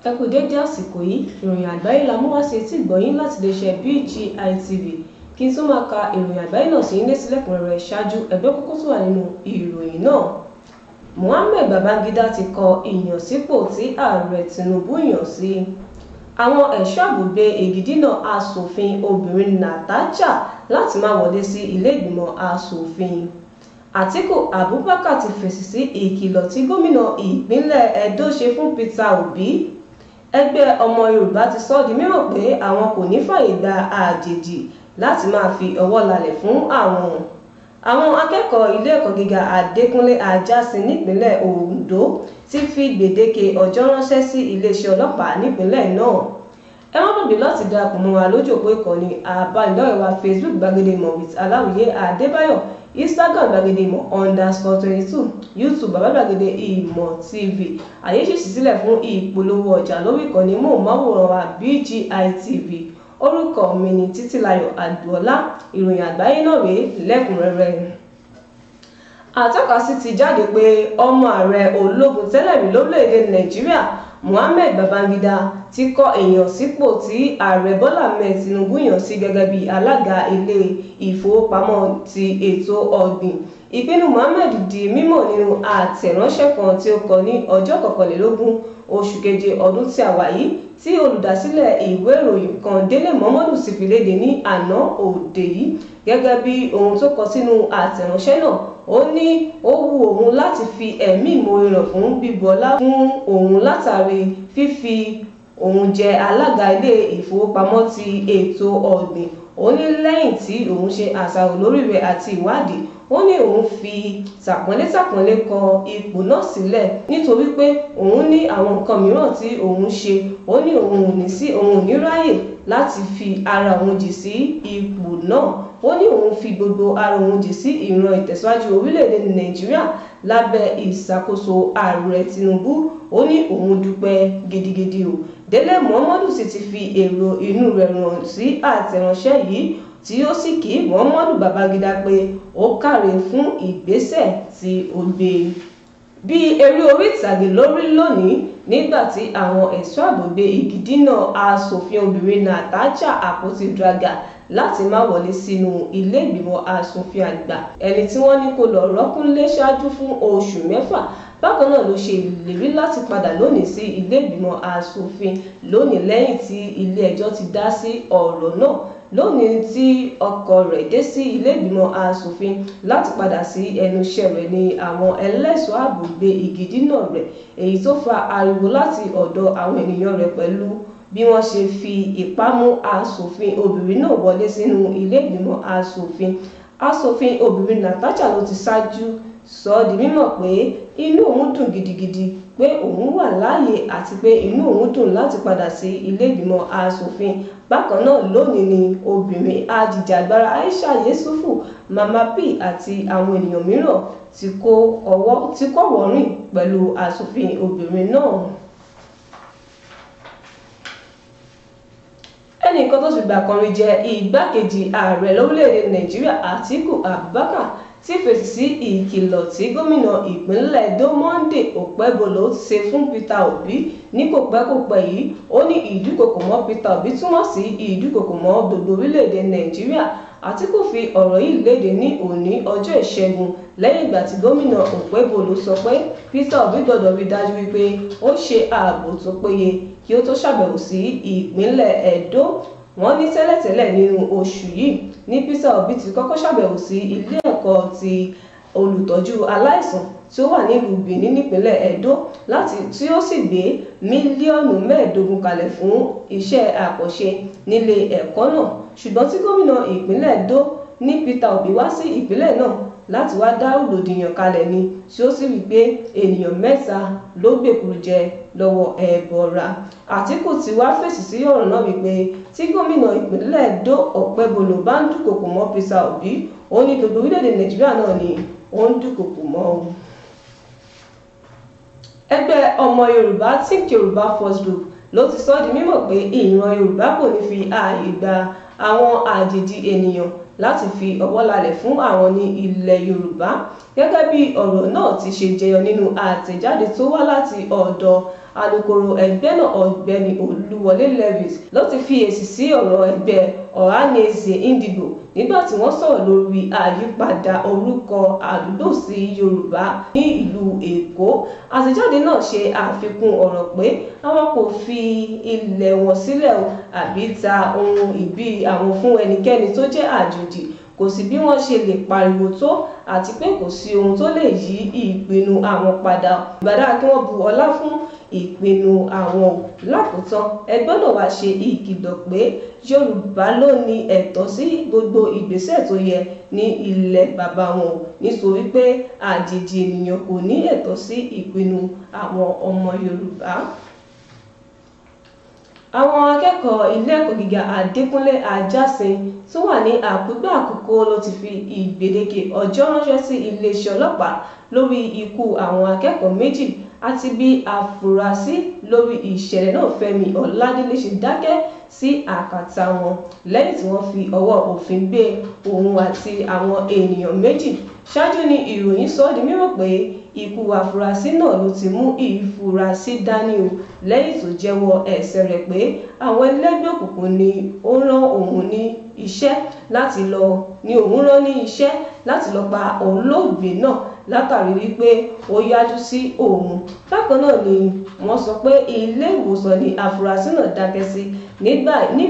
Ẹ kú dédé àsìkò yìí, ìròyìn àgbáyé la mú wá sí etí ìgbọ̀yín láti iléeṣẹ́ BGI TV. Kí n tó máa ka ìròyìn àgbáyé náà sí ilé sílẹ̀kùnrẹ́rẹ́ ṣáájú ẹgbẹ́ kókó tó wà nínú ìròyìn náà. Mohammed Babangida ti kọ ìyànsípò tí ààrẹ Tinubu yàn sí. Àwọn ẹ̀ṣọ́ àgbègbè Ègìdìnà aṣòfin obìnrin Natasha láti máa wọlé sí ilé ìgbìmọ̀ aṣòfin. Àtíkù Abubakar ti fèsì sí ìkìlọ̀ tí gómìnà ìpínlẹ̀ Edo ṣe fún Peter Obi. Ẹgbẹ́ ọmọ Yorùbá ti sọ di mímọ̀ pé àwọn kò ní fààyè gba àjèjì láti máa fi ọwọ́ lálẹ̀ fún àwọn. Àwọn akẹ́kọ̀ọ́ ilé ẹ̀kọ́ gíga Adékúnlé Ajásin nípínlẹ̀ Ondo ti fi gbèdéke ọjọ́ ránṣẹ́ sí iléeṣẹ́ ọlọ́pàá nípínlẹ̀ náà. Ẹ má gbàgbé láti darapọ̀ mọ́ wa lójú òpó ìkànnì àbánidọ́rẹ̀ẹ́ wa Facebook Gbàgede Ìmọ̀ with Aláwìyé Adébáyọ̀, Instagram Gbàgede Ìmọ̀ _22, YouTube Bàbá Gbàgede Ìmọ̀ TV. Àyè ṣì ṣí sílẹ̀ fún ìpolówó ọjà lórí ìkànnì móhùnmáwòrán wa BGI TV. Orúkọ mi ni Títílayọ̀ Àdùọlá. Ìròyìn àgbáyé náà rèé lẹ́kùnrẹ́rẹ́. Àtọ́kasí ti jáde pé ọmọ ààrẹ ológun tẹ́lẹ̀ rí lórílẹ̀‐èdè Nàìjíríà Mohammed Babangida ti kọ èèyàn sípò tí ààrẹ Bọ́lá Ahmed Tinubu yàn sí gẹ́gẹ́ bí alága ilé ìfowópamọ́ ti ètò ọ̀gbìn. Ìpinnu Mohammed di mímọ̀ nínú àtẹ̀ránṣẹ́ kan tí ó kọ ní ọjọ́ 21 oṣù keje ọdún tí a wà yìí, tí olùdásílẹ̀ ìwé ìròyìn kan Délé Mọ́mọ́dù sì fi léde ní àná òde yìí. Gẹ́gẹ́ bí ohun tó kọ sínú àtẹ̀ránṣẹ́ náà, ó ní ó wù òun láti fi ẹ̀mí ìmoore hàn fún bíbọlá fún òun látàrí fífi òun jẹ alága ilé ìfowópamọ́ ti ètò ọ̀gbìn. Ó ní lẹ́yìn tí òun ṣe àṣàrò lórí rẹ̀ àti ìwádìí, ó ní òun fi tàpọ́nlé kọ ipò náà sílẹ̀ nítorí pé òun ní àwọn nǹkan mìíràn tí òun ṣe. Ó ní òun ò ní ráyè láti fi ara òun jì sí ipò náà. Ó ní òun fi gbogbo ara òun jì sí ìran ìtẹ̀síwájú orílẹ̀-èdè Nàìjíríà lábẹ́ ìṣàkóso ààrẹ Tinubu. Ó ní òun dúpẹ́ gidigidi o. Délé Mọ́mọ́dù sì ti fi èrò inú rẹ̀ hàn sí àtẹ̀ránṣẹ́ yìí, tí ó sì kí Mohammed Babangida pé ó káre fún ìgbésẹ̀ tí ó gbé. Bí eré orí ìtàgé lórí lónìí nígbà tí àwọn ẹ̀ṣọ́ àgbègbè Ègìdìnà aṣòfin obìnrin Natasha Akpoti-Draga láti má wọlé sínú ilé ìgbìmọ̀ aṣòfin àgbà, ẹni tí wọ́n ní kó lọ rọ́kúnlé ṣáájú fún oṣù 6. Bákan náà ló ṣe ìlérí láti padà lónìí sí ilé ìgbìmọ̀ aṣòfin lónìí lẹ́yìn tí ilé ẹjọ́ ti dá sí ọ̀rọ̀ náà. Lónìí tí ọkọ rẹ̀ dé sí ilé ìgbìmọ̀ aṣòfin láti padà sí ẹnu iṣẹ́ rẹ̀ ní àwọn ẹlẹ́ṣọ́ ààbò gbé Ègìdìnà rẹ̀, èyí tó fa ariwo láti ọ̀dọ̀ àwọn ènìyàn rẹ̀ pẹ̀lú bí wọ́n ṣe fi ipá mú aṣòfin obìnrin náà wọlé sínú ilé ìgbìmọ̀ aṣòfin. Aṣòfin obìnrin Natasha ló ti ṣáájú sọ di mímọ̀ pé inú òun dùn gidigidi pé òun wà láàyè àti pé inú òun dùn láti padà sí ilé ìgbìmọ̀ aṣòfin. Bákan náà lónìí ni obìnrin ajìjàgbara Aisha Yesufu, Mama P àti àwọn ènìyàn mìíràn tí kò wọ́rìn pẹ̀lú aṣòfin obìnrin náà. Ẹnìkan tó fìgbà kan rí jẹ́ igbákejì ààrẹ lórílẹ̀‐èdè Nàìjíríà Àtíkù Abubakar ti fèsì sí ìkìlọ̀ tí gómìnà ìpínlẹ̀ Edo Monday Okpebholo ṣe fún Peter Obi ní kòpẹ́kòpẹ́ yìí. Ó ní ìdúkokò mọ́ Peter Obi túmọ̀ sí ìdúkokò mọ́ gbogbo orílẹ̀-èdè Nàìjíríà. Àtíkù fi ọ̀rọ̀ yìí léde ní òní ọjọ́ Ìṣẹ́gun lẹ́yìn ìgbà tí gómìnà Okpebholo sọ pé Peter Obi gbọ́dọ̀ rí dájú wípé ó ṣe ààbò tó péye kí ó tó ṣàbẹ̀wò sí ìpínlẹ̀ Edo. Wọ́n ní tẹ́lẹ̀tẹ́lẹ̀ nínú oṣù yìí ní Peter Obi ti kọ́kọ́ ṣàbẹ̀wò sí ilé ẹ̀kọ́ ti olùtọ́jú aláìsàn tí ó wà nílùú Benin nípínlẹ̀ Edo tí ó sì gbé mílíọ̀nù 15 kalẹ̀ fún iṣẹ́ àkànṣe nílé ẹ̀kọ́ náà. Ṣùgbọ́n tí gómìnà ìpínlẹ̀ Edo ní Peter Obi wá sí ìpínlẹ̀ náà láti wá dá rògbòdìyàn kalẹ̀ ni, tí ó sì rí pé ènìyàn 3 ló gbèkúrú jẹ lọ́wọ́ Ẹbọra. Àtíkù ti wá fèsì sí ọ̀rọ̀ náà wípé tí gómìnà ìpínlẹ̀ Edo Okpebholo bá ń dúnkokò mọ́ Peter Obi, ó ní gbogbo orílẹ̀-èdè Nàìjíríà náà ni ó ń dúnkokò mọ́ o. Ẹgbẹ́ ọmọ Yorùbá Think Yorùbá First Group ló ti sọ di mímọ̀ pé ìran Yorùbá kò ní fi ààyè gba àwọn àjèjì ènìyàn láti fi ọwọ́ lálẹ̀ fún àwọn ní ilẹ̀ Yorùbá. Gẹ́gẹ́ bí ọ̀rọ̀ náà ti ṣe jẹyọ nínú àtẹ̀jáde tó wá láti ọ̀dọ̀ alukoro ẹgbẹ́ náà ọ̀gbẹ́ni Olúwọlé Levis ló ti fi èsì sí ọ̀rọ̀ ẹgbẹ́ Ohanaeze Ndigbo nígbà tí wọ́n sọ̀rọ̀ lórí àyípadà orúkọ àdúgbò sí Yorùbá ní ìlú Èkó. Àtẹ̀jáde náà ṣe àfikún ọ̀rọ̀ pé àwọn kò fi ilẹ̀ wọn sílẹ̀ àbí ta ohun ìbí àwọn fún ẹnikẹ́ni tó jẹ́ àjòjì, kò sí bí wọ́n ṣe lè pariwo tó, àti pé kò sí ohun tó lè yí ìpinnu àwọn padà. Ìbádá kí wọ́n bu ọlá fún ìpinnu àwọn. Lákòótán, ẹgbẹ́ náà wá ṣe ìkìlọ̀ pé Yorùbá ló ní ẹ̀tọ́ sí gbogbo ìgbésẹ̀ tó yẹ ní ilẹ̀ bàbá wọn, nítorí pé àjèjì ènìyàn kò ní ẹ̀tọ́ sí ìpinnu àwọn ọmọ Yorùbá. Àwọn akẹ́kọ̀ọ́ ilé ẹ̀kọ́ gíga Adékúnlé Ajásin tó wà ní Àkúgbà Àkókò ló ti fi ìgbèdéke ọjọ́ ránṣẹ́ sí iléeṣẹ́ ọlọ́pàá lórí ikú àwọn akẹ́kọ̀ọ́ méjì àti bí àfúrásì lórí ìṣẹ̀lẹ̀ náà Fẹ́mi Ọládélé ṣe dákẹ́ sí àkàtà wọn lẹ́yìn tí wọ́n fi ọwọ́ òfin gbé òun àti àwọn ènìyàn méjì. Ṣáájú ni ìròyìn sọ di mímọ̀ pé ikú àfúrásì náà ló ti mú ìfurasí dání o, lẹ́yìn tó jẹ́wọ́ ẹ̀ṣẹ̀ rẹ̀ pé àwọn ẹlẹ́gbẹ́ òkùnkùn ni òun rán ní iṣẹ́ láti lọ pa olóògbé náà látàrí wípé ó yájú sí òun. Bákan náà ni wọ́n sọ pé ilé ìwòsàn ni àfúrásì náà dákẹ́ sí. Ní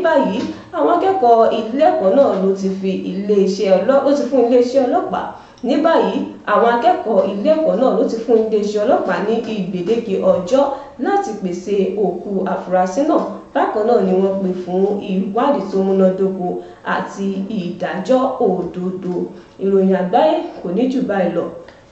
báyìí àwọn akẹ́kọ̀ọ́ ilé ẹ̀kọ́ náà ló ti fún iléeṣẹ́ ọlọ́pàá. Ní báyìí àwọn akẹ́kọ̀ọ́ ilé ẹ̀kọ́ náà ló ti fún iléeṣẹ́ ọlọ́pàá ní ìgbèdéke ọjọ́ láti pèsè òkú àfúrásì náà. Bákan náà ni wọ́n pè fún ìwádìí tó múnádóko àti ìdájọ́ òdodo. Ìròyìn àgbáyé kò ní jù báyìí lọ.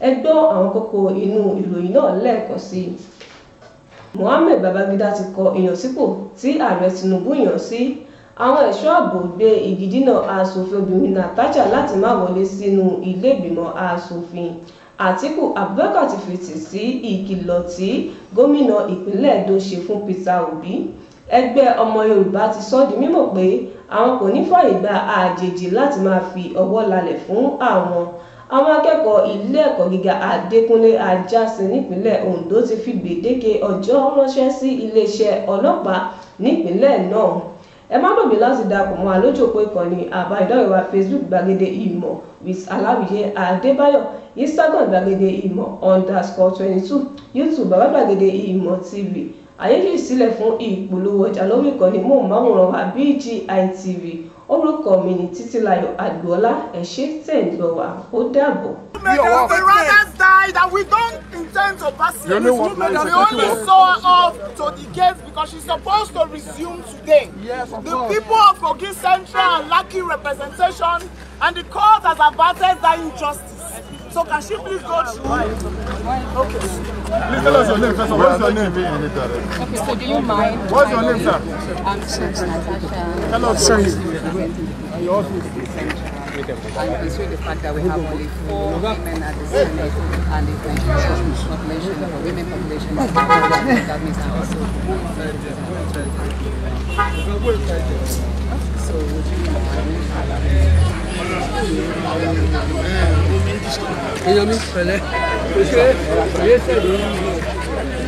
Ẹ gbọ́ àwọn kókó inú ìròyìn náà lẹ́ẹ̀kan sí i. Mohammed Babangida ti kọ ìyànsípò tí ààrẹ Tinubu yàn sí. Àwọn ẹ̀ṣọ́ ààbò gbé igi dínà aṣòfin obìnrin Natasha láti má wọlé sínú ilé ìgbìmọ̀ aṣòfin. Àtíkù Abubakar ti fèsì sí ìkìlọ̀ tí gómìnà ìpínlẹ̀ Edo ṣe fún Peter Obi. Ẹgbẹ́ ọmọ Yorùbá ti sọ di mímọ̀ pé àwọn kò ní fààyè gba àjèjì láti máa fi ọwọ́ lálẹ̀ fún àwọn. Àwọn akẹ́kọ̀ọ́ ilé ẹ̀kọ́ gíga Adékúnlé Ajásin nípínlẹ̀ Ondo ti fi gbèdéke ọjọ́ ránṣẹ́ sí iléeṣẹ́ ọlọ́pàá nípínlẹ̀ náà. Ẹ má gbàgbé láti darapọ̀ mọ́ alójú òpó ìkànnì àbánidọ́rẹ̀ẹ́ wa Facebook Gbàgede Ìmọ̀ with Aláwìyé Adébáyọ̀, Instagram Gbàgede Ìmọ̀ _22, YouTube Bàbá Gbàgede Ìmọ̀ TV. Àyè yìí sílẹ̀ fún ìpolówó ọjà lórí ìkànnì móhùnmáwòrán wa BGI TV. Orúkọ mi ni Títílayọ̀ Àgbọ̀ọ́lá. Ẹ ṣé tẹ́ ń gbọ́ wa. Ó dàbọ̀. We rather die that we don't intend to pass here. We only saw her off to the gate because she's supposed to resume today. Yes, the people of Kogi Central are lacking representation and the court has averted that injustice. So can she please go through? Okay. Please tell us your name first. What's your name? Okay, so do you mind? What's your name, sir? I'm Natasha. Tell us your name. And considering the fact that we have only 4 women at the Senate and the Nigerian population, the women population is that means I'm also. So would you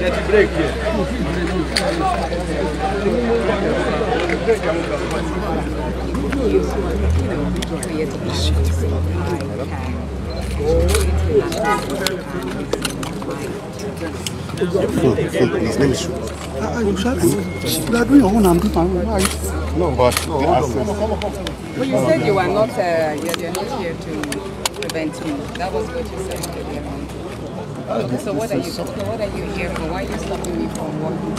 Get a break here. His name is You are doing your own, I'm doing my own. no, but Well, you said you are not here to prevent me. That was what you said earlier on. So what are you here for? Why are you stopping me from working?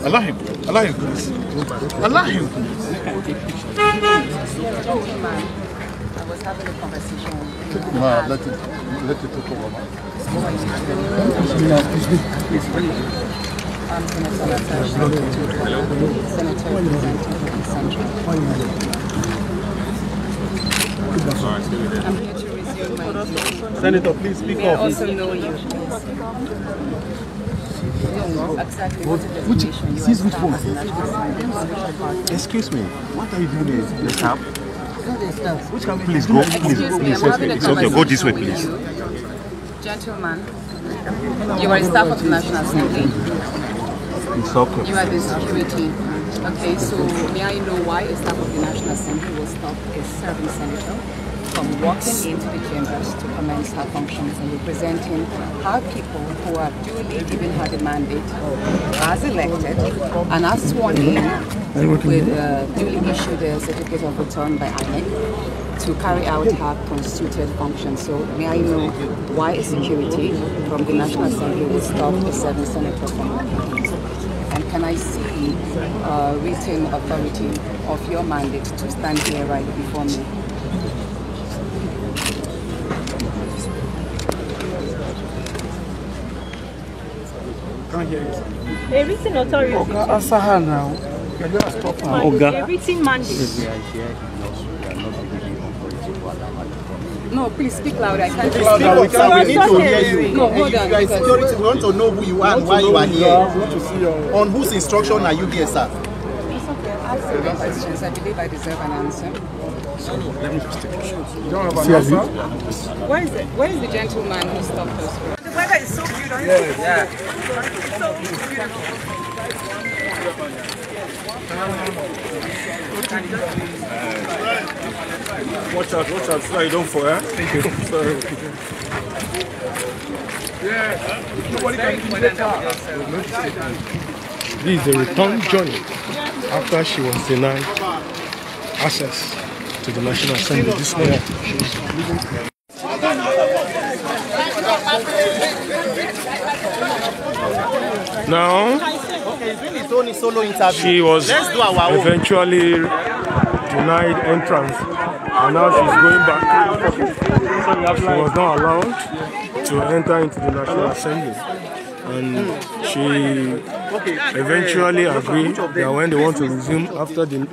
Allow him, please. Allow him. Gentleman, I was having a conversation with you. no, let it talk over. I'm Senator Natasha, Senator representing Central. I'm here to resume my duty. Senator, please speak May I up. also know you, please? Exactly what information you which one? as a national senator. Excuse me, what are you doing here? Let's have. Please go. Excuse me, I'm having a It's okay. Go this way, conversation please. with you. Gentlemen, you are a staff of the National Assembly. It's okay. You are the security. Okay, so may I know why a staff of the National Assembly will stop a serving senator from walking into the chambers to commence her functions and representing her people who have duly given her the mandate as elected and as sworn in with duly issued a certificate of return by INEC to carry out her constituted function. So may I know why a security from the National Assembly will stop a serving senator from walking in? And can I see written authority of your mandate to stand here right before me? Can't hear you. A written authority. Okay, answer her now. You're going to stop her. A written mandate. No, please speak louder. I can't Speak hear you. up, sir. We need to hear you. No, hold on. You are security. We want to know who you are and why you are here. We want to see your... On whose instruction are you here, sir? It's okay. Ask me the questions. I believe I deserve an answer. Let me just take a shot. You don't have an answer? Where is the gentleman who stopped us? The weather is so beautiful. Yeah. It's so beautiful. Watch out, so you don't fall, eh? Thank you. Sorry. Yeah. Nobody can keep the car. This is a return journey after she was denied access to the National Assembly this morning. Now, she was eventually denied entrance, and now she's going back. She was not allowed to enter into the National Assembly, and she eventually agreed that when they want to resume after the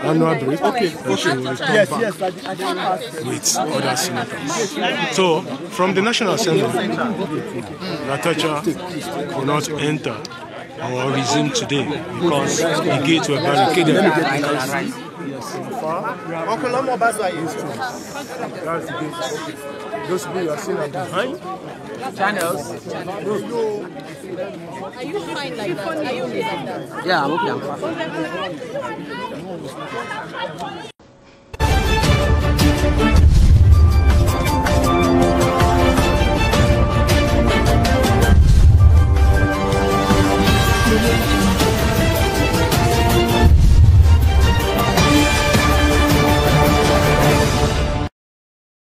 annual break, that she will return back with other senators. So, from the National Assembly, Natasha will not enter or resume today because the gates were barricaded. Uncle Lomo Baswaye. That's the gate. Those people you are seeing are behind. Channels. Are you fine like that? Are you okay like that? Yeah, I'm okay.